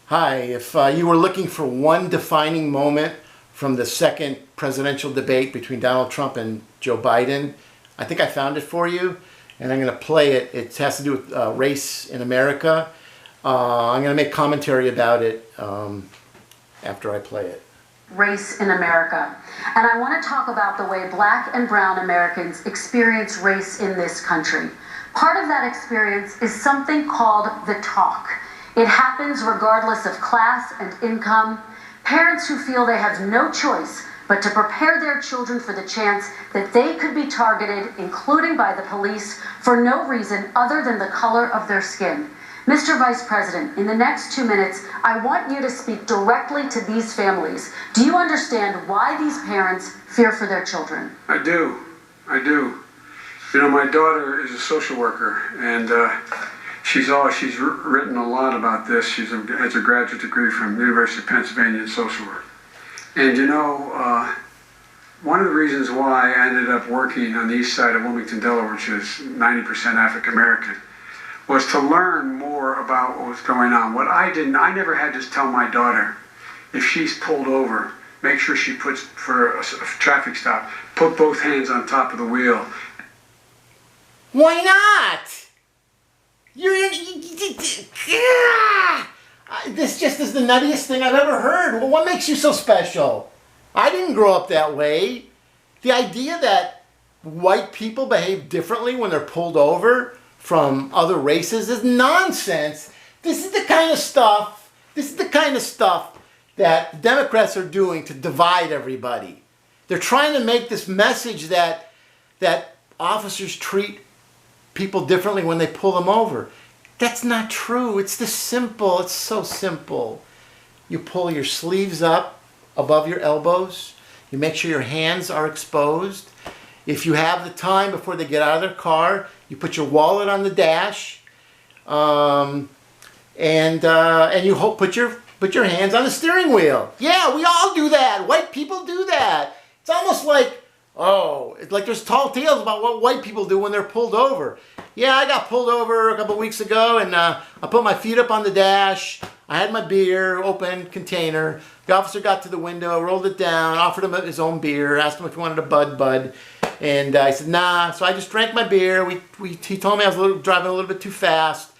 Hi, if you were looking for one defining moment from the second presidential debate between Donald Trump and Joe Biden, I think I found it for you, and I'm going to play it. It has to do with race in America. I'm going to make commentary about it after I play it. Race in America. And I want to talk about the way Black and brown Americans experience race in this country. Part of that experience is something called the talk. It happens regardless of class and income. Parents who feel they have no choice but to prepare their children for the chance that they could be targeted, including by the police, for no reason other than the color of their skin. Mr. Vice President, in the next 2 minutes, I want you to speak directly to these families. Do you understand why these parents fear for their children? I do. You know, my daughter is a social worker, and she's written a lot about this. She has a graduate degree from the University of Pennsylvania in social work. And you know, one of the reasons why I ended up working on the east side of Wilmington, Delaware, which is 90% African American, was to learn more about what was going on. What I never had to tell my daughter, if she's pulled over, make sure she puts, for a traffic stop, put both hands on top of the wheel. Why not? This just is the nuttiest thing I've ever heard. Well, what makes you so special? I didn't grow up that way. The idea that white people behave differently when they're pulled over from other races is nonsense. This is the kind of stuff that Democrats are doing to divide everybody. They're trying to make this message that officers treat people differently when they pull them over. That's not true. It's this simple. It's so simple. You pull your sleeves up above your elbows. You make sure your hands are exposed. If you have the time before they get out of their car, you put your wallet on the dash, and you put your hands on the steering wheel. Yeah, we all do that. White people do that. It's almost like, it's like there's tall tales about what white people do when they're pulled over. Yeah, I got pulled over a couple weeks ago, and I put my feet up on the dash. I had my beer, open container. The officer got to the window, rolled it down, offered him his own beer, asked him if he wanted a bud. And I said, nah. So I just drank my beer. He told me I was driving a little bit too fast.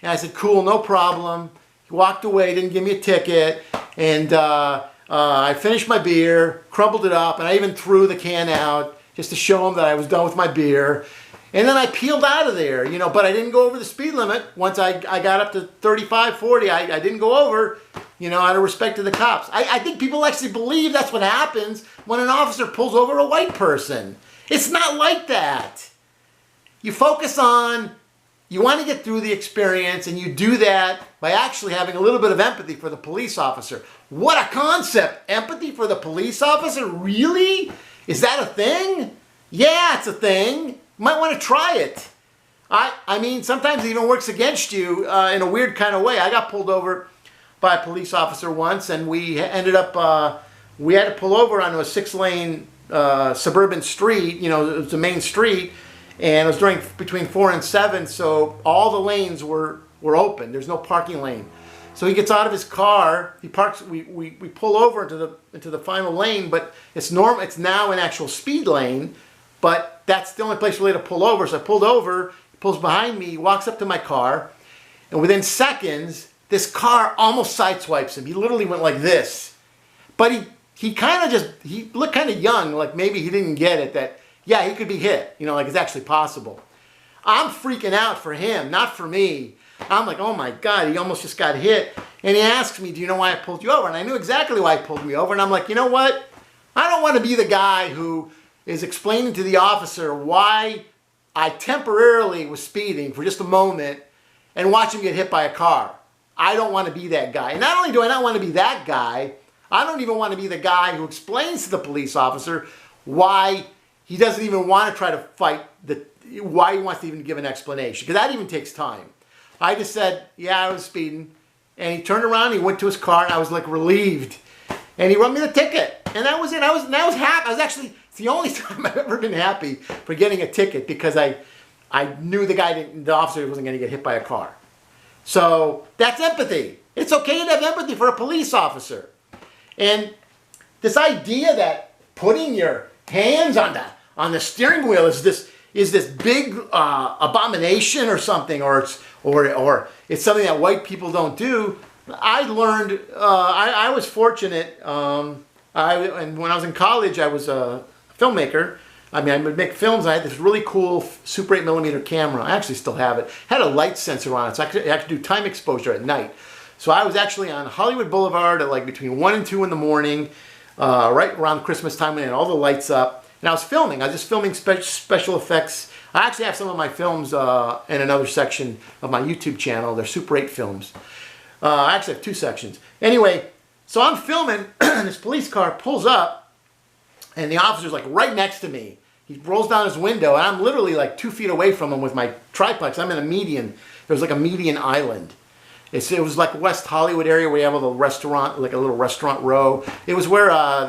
And I said, cool, no problem. He walked away, didn't give me a ticket. And I finished my beer, crumbled it up, and I even threw the can out just to show him that I was done with my beer. And then I peeled out of there, you know, but I didn't go over the speed limit. Once I got up to 35, 40, I didn't go over, you know, out of respect to the cops. I think people actually believe that's what happens when an officer pulls over a white person. It's not like that. You focus on, you want to get through the experience, and you do that by actually having a little bit of empathy for the police officer. What a concept! Empathy for the police officer? Really? Is that a thing? Yeah, it's a thing. You might want to try it. I mean, sometimes it even works against you in a weird kind of way. I got pulled over by a police officer once, and we ended up, we had to pull over onto a 6-lane suburban street. You know, it was the main street, and it was between 4 and 7, so all the lanes were open. There's no parking lane. So he gets out of his car, he parks, we pull over into the final lane, but it's now an actual speed lane, but that's the only place really to pull over. So I pulled over, he pulls behind me, he walks up to my car, and within seconds, this car almost sideswipes him. He literally went like this. But he looked kind of young, like maybe he didn't get it that, yeah, he could be hit, you know, like it's actually possible. I'm freaking out for him, not for me. I'm like, oh my God, he almost just got hit. And he asks me, do you know why I pulled you over? And I knew exactly why he pulled me over. And I'm like, you know what? I don't want to be the guy who is explaining to the officer why I temporarily was speeding for just a moment and watch him get hit by a car. I don't want to be that guy. And not only do I not want to be that guy, I don't even want to be the guy who explains to the police officer why he doesn't even want to try to fight, why he wants to even give an explanation, because that even takes time. I just said, yeah, I was speeding. And he turned around, he went to his car, and I was like relieved. And he wrote me the ticket. And that was it. I was happy. It's the only time I've ever been happy for getting a ticket, because I knew the officer wasn't going to get hit by a car. So that's empathy. It's okay to have empathy for a police officer. And this idea that putting your hands on the steering wheel is this big abomination or something, or it's something that white people don't do. I learned. I was fortunate. And when I was in college, I was a filmmaker. I mean, I would make films. I had this really cool Super 8mm camera. I actually still have it. Had a light sensor on it, so I could do time exposure at night. So I was actually on Hollywood Boulevard at like between 1 and 2 in the morning, right around Christmas time, when they had all the lights up. And I was filming. I was just filming special effects. I actually have some of my films in another section of my YouTube channel. They're Super 8 films. I actually have 2 sections. Anyway, so I'm filming, and this police car pulls up, and the officer's like right next to me. He rolls down his window, and I'm literally like 2 feet away from him with my tripod. I'm in a median. There's like a median island. It was like West Hollywood area where you have a little restaurant, like a little restaurant row. It was where I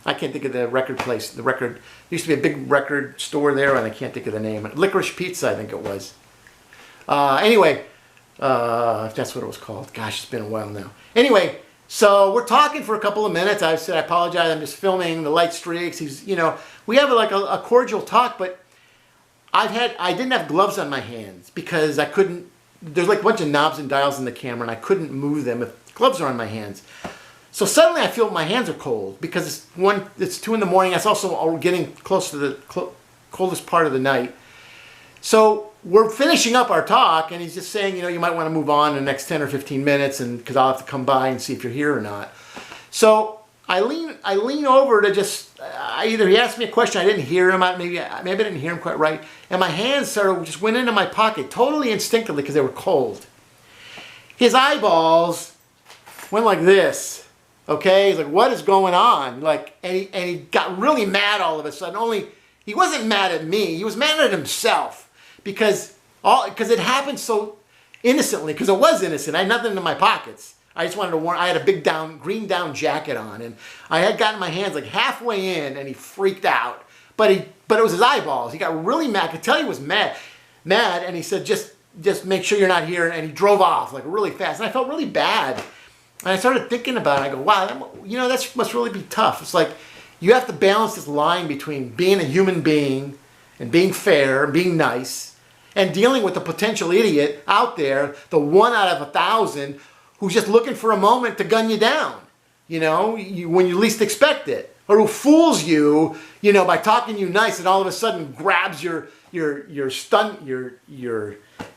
can't think of the record place. There used to be a big record store there, and I can't think of the name. Licorice Pizza, I think it was. Anyway, if that's what it was called. Gosh, it's been a while now. Anyway, so we're talking for a couple of minutes. I said, I apologize, I'm just filming the light streaks. We have like a cordial talk, but I didn't have gloves on my hands because I couldn't. There's like a bunch of knobs and dials in the camera, and I couldn't move them if gloves are on my hands. So suddenly I feel my hands are cold because it's 2 in the morning. It's also getting close to the coldest part of the night. So we're finishing up our talk, and he's just saying, you might want to move on in the next 10 or 15 minutes, and because I'll have to come by and see if you're here or not. So I lean over to either he asked me a question, I didn't hear him, maybe I didn't hear him quite right, and my hands just went into my pocket totally instinctively because they were cold. His eyeballs went like this, okay? He's like, what is going on? And he got really mad all of a sudden. He wasn't mad at me, he was mad at himself because it happened so innocently, because it was innocent. I had nothing in my pockets. I just wanted to warn. I had a big green down jacket on, and I had gotten my hands like halfway in, and he freaked out. But it was his eyeballs. He got really mad. I could tell he was mad, and he said, "Just make sure you're not here." And he drove off like really fast, and I felt really bad. And I started thinking about it. I go, "Wow, that must really be tough." It's like you have to balance this line between being a human being and being fair and being nice, and dealing with the potential idiot out there, the 1 out of 1,000. Who's just looking for a moment to gun you down, when you least expect it, or who fools you, by talking to you nice, and all of a sudden grabs your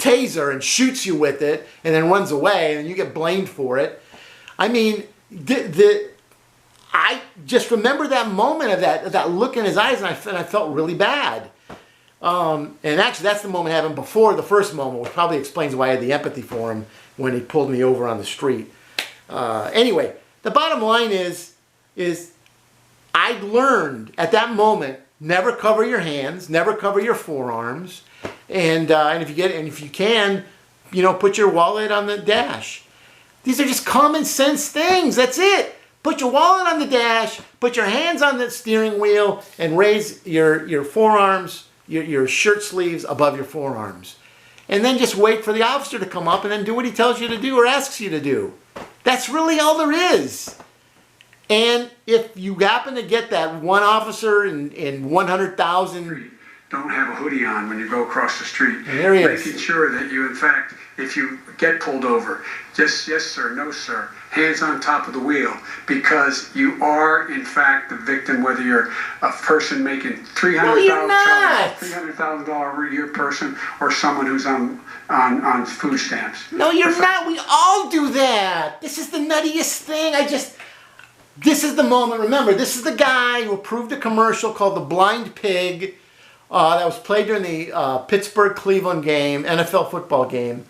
taser and shoots you with it, and then runs away, and you get blamed for it. I mean, I just remember that moment of that look in his eyes, and I felt really bad. And actually, that's the moment happened before the first moment, which probably explains why I had the empathy for him when he pulled me over on the street. Anyway, the bottom line is I learned at that moment, never cover your hands, never cover your forearms, and if you can, put your wallet on the dash. These are just common sense things. That's it. Put your wallet on the dash, put your hands on the steering wheel, and raise your forearms, your shirt sleeves above your forearms. And then just wait for the officer to come up and then do what he tells you to do or asks you to do. That's really all there is. And if you happen to get that one officer in 100,000... Don't have a hoodie on when you go across the street. And there he is. Making sure that you, in fact, if you get pulled over, just yes sir, no sir, hands on top of the wheel, because you are, in fact, the victim, whether you're a person making $300,000 a year person or someone who's on food stamps. No, you're not. We all do that. This is the nuttiest thing. This is the moment. Remember, this is the guy who approved a commercial called The Blind Pig that was played during the Pittsburgh-Cleveland game, NFL football game.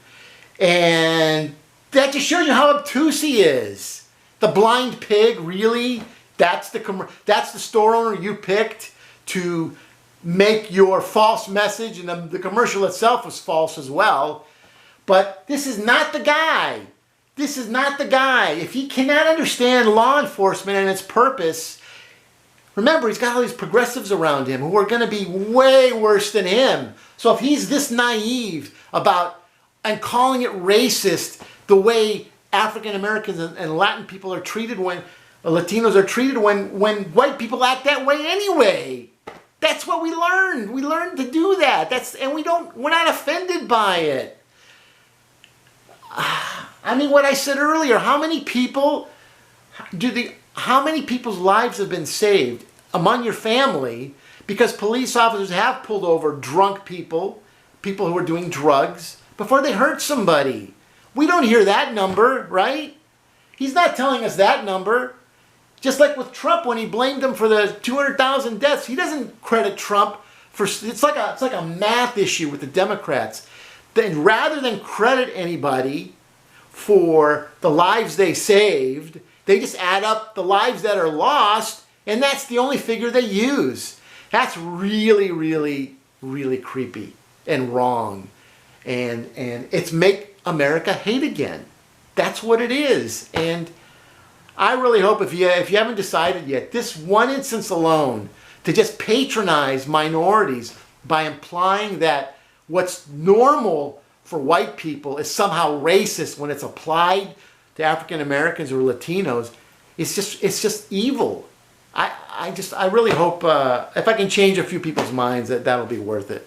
And that just shows you how obtuse he is. The Blind Pig, really? That's the store owner you picked to make your false message, and the commercial itself was false as well. But this is not the guy. This is not the guy. If he cannot understand law enforcement and its purpose, remember, he's got all these progressives around him who are going to be way worse than him. So if he's this naive about and calling it racist the way African Americans and Latin people are treated when Latinos are treated when white people act that way anyway. That's what we learned. We learned to do that. And we're not offended by it. I mean, what I said earlier, how many people's lives have been saved among your family because police officers have pulled over drunk people who are doing drugs, before they hurt somebody? We don't hear that number, right? He's not telling us that number. Just like with Trump, when he blamed him for the 200,000 deaths, he doesn't credit Trump for, it's like a math issue with the Democrats. Then rather than credit anybody for the lives they saved, they just add up the lives that are lost, and that's the only figure they use. That's really, really, really creepy and wrong. And it's make America hate again. That's what it is. And I really hope, if you haven't decided yet, this one instance alone, to just patronize minorities by implying that what's normal for white people is somehow racist when it's applied to African Americans or Latinos, it's just evil. I really hope, if I can change a few people's minds, that'll be worth it.